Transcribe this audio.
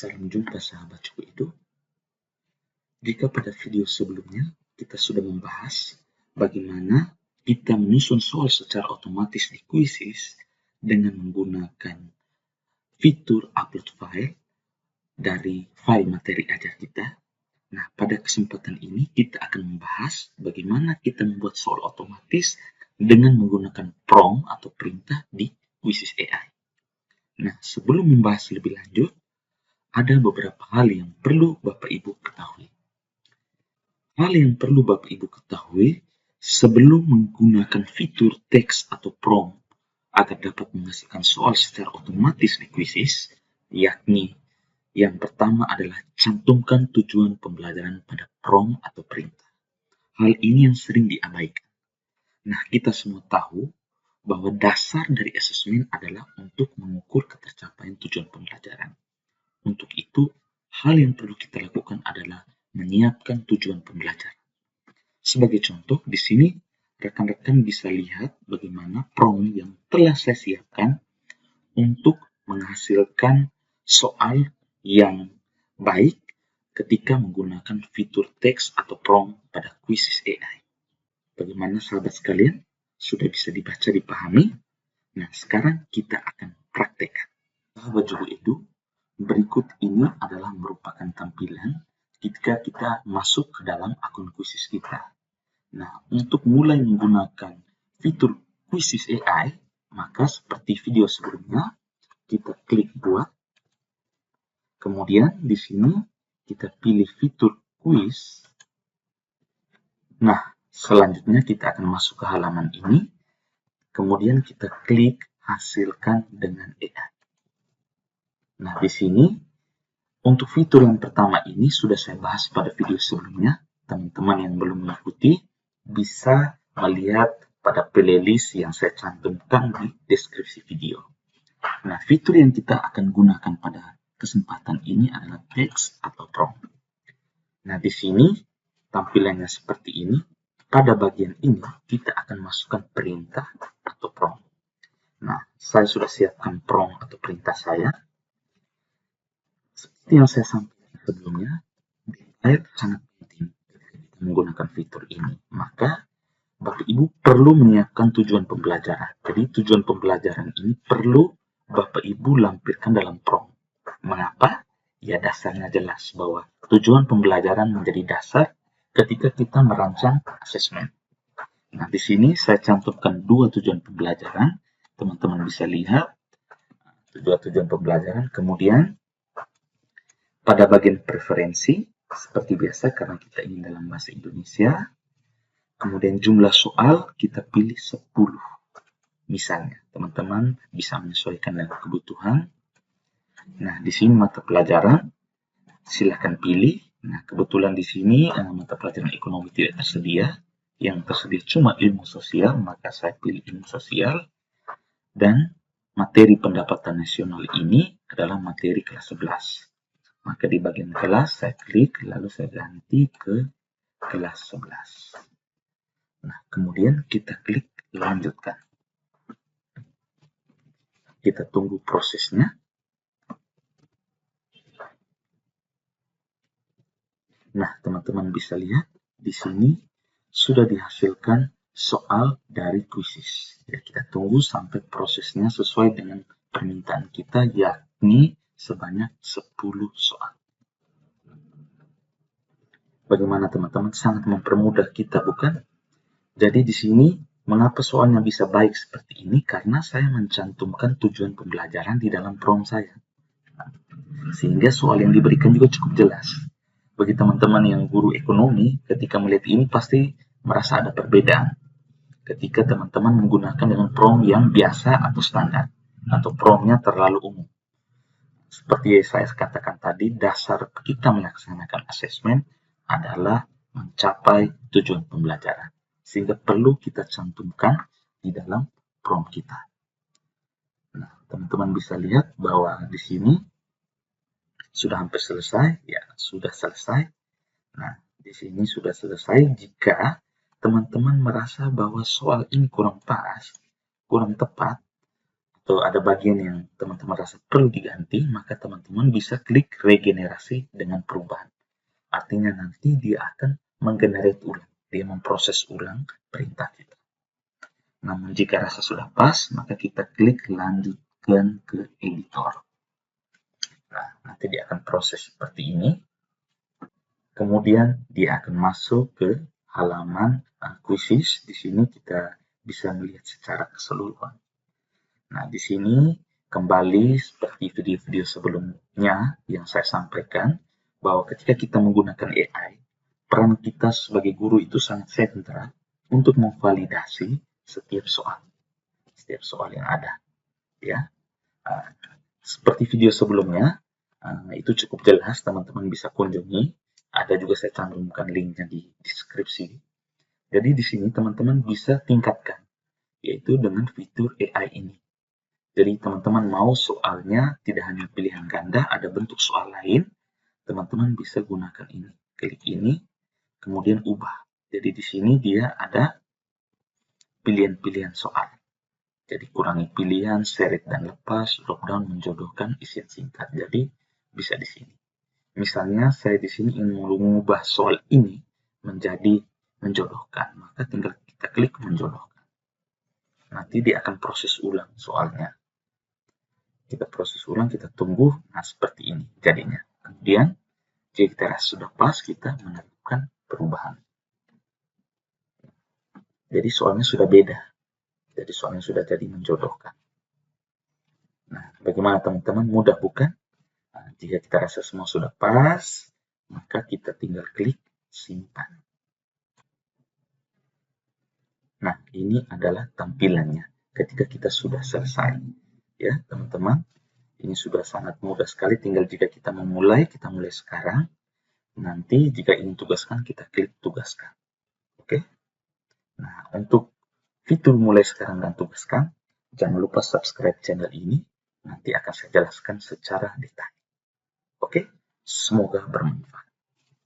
Salam jumpa sahabat cukup itu. Jika pada video sebelumnya kita sudah membahas bagaimana kita menyusun soal secara otomatis di Quizzes dengan menggunakan fitur upload file dari file materi ajar kita. Nah, pada kesempatan ini kita akan membahas bagaimana kita membuat soal otomatis dengan menggunakan prompt atau perintah di Quizzes AI. Nah, sebelum membahas lebih lanjut, ada beberapa hal yang perlu Bapak Ibu ketahui. Hal yang perlu Bapak Ibu ketahui sebelum menggunakan fitur teks atau prompt agar dapat menghasilkan soal secara otomatis di Quizzes, yakni yang pertama adalah cantumkan tujuan pembelajaran pada prompt atau perintah. Hal ini yang sering diabaikan. Nah, kita semua tahu bahwa dasar dari asesmen adalah untuk mengukur ketercapaian tujuan pembelajaran. Untuk itu, hal yang perlu kita lakukan adalah menyiapkan tujuan pembelajaran. Sebagai contoh, di sini rekan-rekan bisa lihat bagaimana prompt yang telah saya siapkan untuk menghasilkan soal yang baik ketika menggunakan fitur teks atau prompt pada Quizzes AI. Bagaimana sahabat sekalian? Sudah bisa dibaca, dipahami? Nah, sekarang kita akan praktekkan. Sahabat Juhu Edu, berikut ini adalah merupakan tampilan ketika kita masuk ke dalam akun Quizzes kita. Nah, untuk mulai menggunakan fitur Quizzes AI, maka seperti video sebelumnya, kita klik buat. Kemudian di sini kita pilih fitur quiz. Nah, selanjutnya kita akan masuk ke halaman ini. Kemudian kita klik hasilkan dengan AI. Nah, di sini untuk fitur yang pertama ini sudah saya bahas pada video sebelumnya. Teman-teman yang belum mengikuti bisa melihat pada playlist yang saya cantumkan di deskripsi video. Nah, fitur yang kita akan gunakan pada kesempatan ini adalah teks atau prompt. Nah, di sini tampilannya seperti ini. Pada bagian ini kita akan masukkan perintah atau prompt. Nah, saya sudah siapkan prompt atau perintah saya. Seperti yang saya sampaikan sebelumnya, detail sangat penting ketika menggunakan fitur ini. Maka, Bapak Ibu perlu menyiapkan tujuan pembelajaran. Jadi, tujuan pembelajaran ini perlu Bapak Ibu lampirkan dalam prompt. Mengapa? Ya, dasarnya jelas bahwa tujuan pembelajaran menjadi dasar ketika kita merancang asesmen. Nah, di sini saya cantumkan dua tujuan pembelajaran. Teman-teman bisa lihat dua tujuan pembelajaran. Kemudian, pada bagian preferensi, seperti biasa karena kita ingin dalam bahasa Indonesia, kemudian jumlah soal kita pilih 10. Misalnya, teman-teman bisa menyesuaikan dengan kebutuhan. Nah, di sini mata pelajaran, silakan pilih. Nah, kebetulan di sini mata pelajaran ekonomi tidak tersedia. Yang tersedia cuma ilmu sosial, maka saya pilih ilmu sosial. Dan materi pendapatan nasional ini adalah materi kelas 11. Maka di bagian kelas saya klik, lalu saya ganti ke kelas 11. Nah, kemudian kita klik lanjutkan. Kita tunggu prosesnya. Nah, teman-teman bisa lihat di sini sudah dihasilkan soal dari Quizzes. Ya, kita tunggu sampai prosesnya sesuai dengan permintaan kita, yakni sebanyak 10 soal. Bagaimana teman-teman? Sangat mempermudah kita, bukan? Jadi di sini mengapa soalnya bisa baik seperti ini? Karena saya mencantumkan tujuan pembelajaran di dalam prompt saya. Sehingga soal yang diberikan juga cukup jelas. Bagi teman-teman yang guru ekonomi, ketika melihat ini pasti merasa ada perbedaan. Ketika teman-teman menggunakan dengan prompt yang biasa atau standar, atau promptnya terlalu umum. Seperti yang saya katakan tadi, dasar kita melaksanakan asesmen adalah mencapai tujuan pembelajaran. Sehingga perlu kita cantumkan di dalam prompt kita. Nah, teman-teman bisa lihat bahwa di sini sudah hampir selesai. Ya, sudah selesai. Nah, di sini sudah selesai jika teman-teman merasa bahwa soal ini kurang pas, kurang tepat, atau ada bagian yang teman-teman rasa perlu diganti, maka teman-teman bisa klik regenerasi dengan perubahan. Artinya nanti dia akan menggenerate ulang, dia memproses ulang perintah kita. Namun jika rasa sudah pas, maka kita klik lanjutkan ke editor. Nah, nanti dia akan proses seperti ini. Kemudian dia akan masuk ke halaman quizzes. Di sini kita bisa melihat secara keseluruhan. Nah, di sini kembali seperti video-video sebelumnya yang saya sampaikan, bahwa ketika kita menggunakan AI, peran kita sebagai guru itu sangat sentral untuk memvalidasi setiap soal yang ada. Ya, seperti video sebelumnya, itu cukup jelas, teman-teman bisa kunjungi. Ada juga saya cantumkan linknya di deskripsi. Jadi di sini teman-teman bisa tingkatkan, yaitu dengan fitur AI ini. Jadi teman-teman mau soalnya tidak hanya pilihan ganda, ada bentuk soal lain, teman-teman bisa gunakan ini. Klik ini, kemudian ubah. Jadi di sini dia ada pilihan-pilihan soal. Jadi kurangi pilihan, seret dan lepas, drop-down menjodohkan, isian singkat. Jadi bisa di sini. Misalnya saya di sini ingin mengubah soal ini menjadi menjodohkan, maka tinggal kita klik menjodohkan. Nanti dia akan proses ulang soalnya. Kita proses ulang, kita tunggu, nah seperti ini jadinya. Kemudian jika kita rasa sudah pas, kita menerapkan perubahan. Jadi soalnya sudah beda. Jadi soalnya sudah jadi menjodohkan. Nah, bagaimana teman-teman? Mudah bukan? Nah, jika kita rasa semua sudah pas, maka kita tinggal klik simpan. Nah, ini adalah tampilannya ketika kita sudah selesai. Ya, teman-teman, ini sudah sangat mudah sekali. Tinggal jika kita memulai, kita mulai sekarang. Nanti jika ingin tugaskan, kita klik tugaskan. Oke? Nah, untuk fitur mulai sekarang dan tugaskan, jangan lupa subscribe channel ini. Nanti akan saya jelaskan secara detail. Oke? Semoga bermanfaat.